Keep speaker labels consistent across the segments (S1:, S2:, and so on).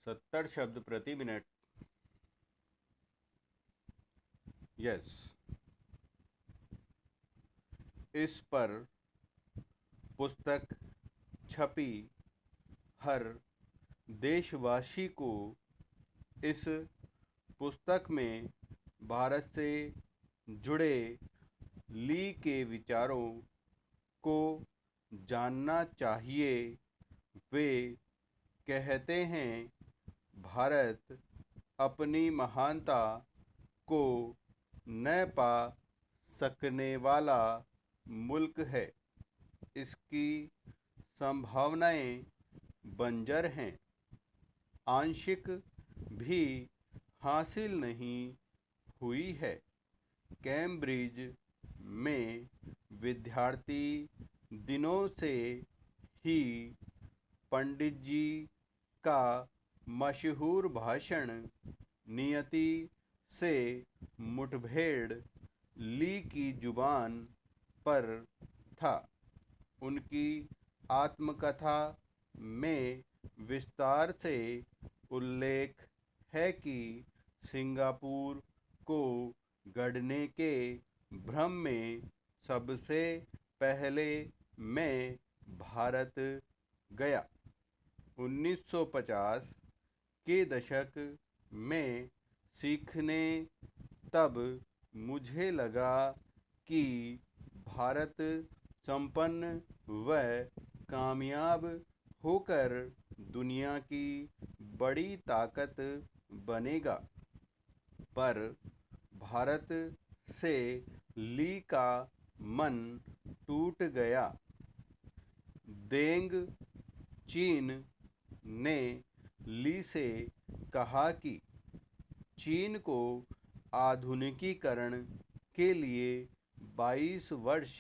S1: 70 शब्द प्रति minute. Yes. इस पर पुस्तक छपी हर देशवासी को इस पुस्तक में भारत से जुड़े ली के विचारों को जानना चाहिए। वे कहते हैं भारत अपनी महानता को न पा सकने वाला मुल्क है। इसकी संभावनाएं बंजर हैं। आंशिक भी हासिल नहीं हुई है। कैम्ब्रिज में विद्यार्थी दिनों से ही पंडित जी का मशहूर भाषण नियति से मुठभेड़ ली की जुबान पर था। उनकी आत्मकथा में विस्तार से उल्लेख है कि सिंगापुर को गढ़ने के भ्रम में सबसे पहले मैं भारत गया। 1950 के दशक में सीखने तब मुझे लगा कि भारत संपन्न व कामयाब होकर दुनिया की बड़ी ताकत बनेगा। पर भारत से ली का मन टूट गया। देंग चीन ने ली से कहा कि चीन को आधुनिकीकरण के लिए 22 वर्ष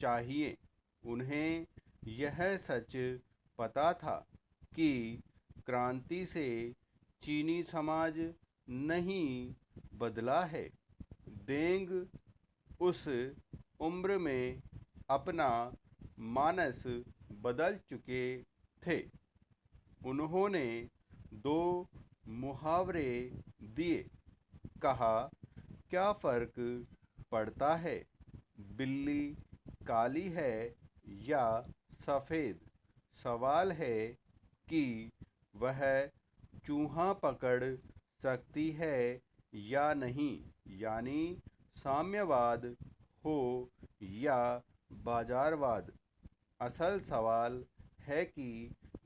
S1: चाहिए। उन्हें यह सच पता था कि क्रांति से चीनी समाज नहीं बदला है। देंग उस उम्र में अपना मानस बदल चुके थे। उन्होंने 2 मुहावरे दिए। कहा, क्या फर्क पड़ता है बिल्ली काली है या सफ़ेद? सवाल है कि वह चूहा पकड़ सकती है या नहीं। यानी साम्यवाद हो या बाजारवाद। असल सवाल है कि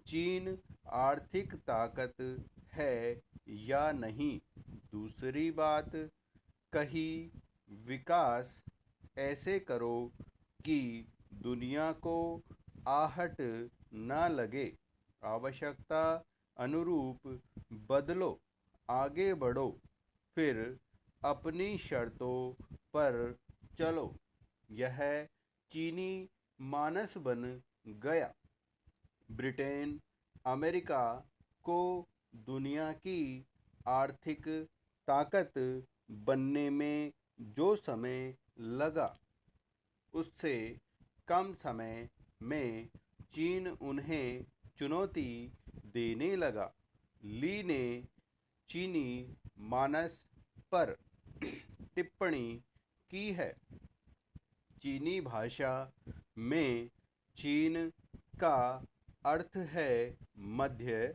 S1: चीन आर्थिक ताकत है या नहीं। दूसरी बात कही, विकास ऐसे करो कि दुनिया को आहट न लगे। आवश्यकता अनुरूप बदलो, आगे बढ़ो, फिर अपनी शर्तों पर चलो। यह चीनी मानस बन गया। ब्रिटेन, अमेरिका को दुनिया की आर्थिक ताकत बनने में जो समय लगा, उससे कम समय में चीन उन्हें चुनौती देने लगा। ली ने चीनी मानस पर टिप्पणी की है। चीनी भाषा में चीन का अर्थ है मध्य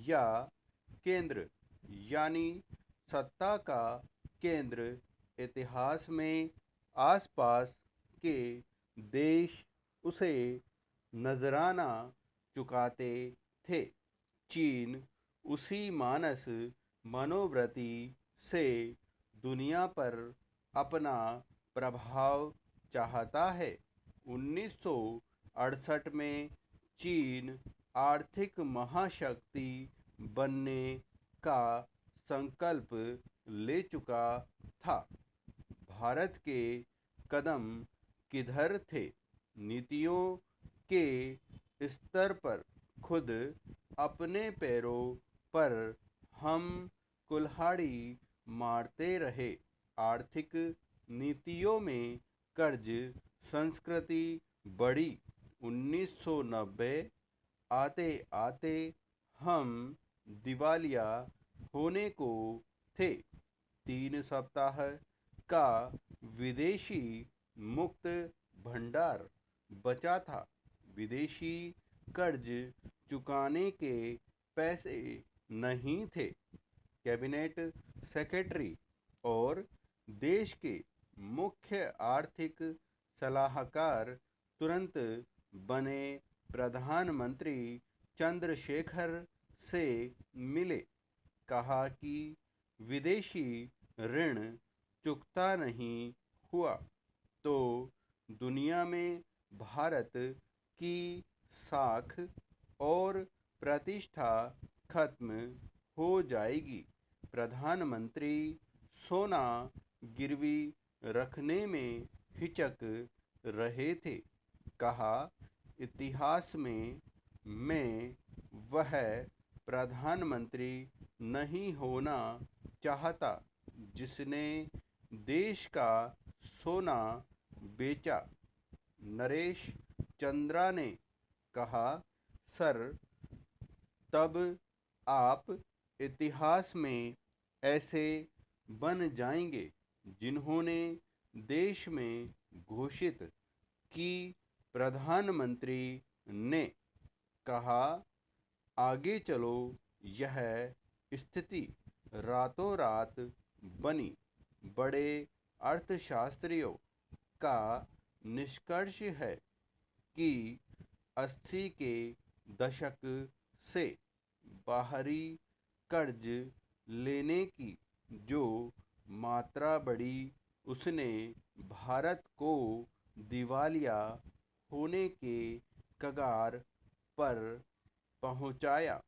S1: या केंद्र, यानी सत्ता का केंद्र। इतिहास में आसपास के देश उसे नजराना चुकाते थे। चीन उसी मानस मनोवृत्ति से दुनिया पर अपना प्रभाव चाहता है। 1968 में चीन आर्थिक महाशक्ति बनने का संकल्प ले चुका था। भारत के कदम किधर थे? नीतियों के स्तर पर खुद अपने पैरों पर हम कुल्हाड़ी मारते रहे। आर्थिक नीतियों में कर्ज संस्कृति बढ़ी। 1990 आते आते हम दिवालिया होने को थे। 3 सप्ताह का विदेशी मुक्त भंडार बचा था। विदेशी कर्ज चुकाने के पैसे नहीं थे। कैबिनेट सेक्रेटरी और देश के मुख्य आर्थिक सलाहकार तुरंत बने प्रधानमंत्री चंद्रशेखर से मिले। कहा कि विदेशी ऋण चुकता नहीं हुआ तो दुनिया में भारत की साख और प्रतिष्ठा खत्म हो जाएगी। प्रधानमंत्री सोना गिरवी रखने में हिचक रहे थे। कहा, इतिहास में मैं वह प्रधानमंत्री नहीं होना चाहता जिसने देश का सोना बेचा। नरेश चंद्रा ने कहा, सर, तब आप इतिहास में ऐसे बन जाएंगे जिन्होंने देश में घोषित की प्रधानमंत्री ने कहा, आगे चलो। यह स्थिति रातों रात बनी। बड़े अर्थशास्त्रियों का निष्कर्ष है कि 80 के दशक से बाहरी कर्ज लेने की जो मात्रा बढ़ी उसने भारत को दिवालिया होने के कगार पर पहुंचाया।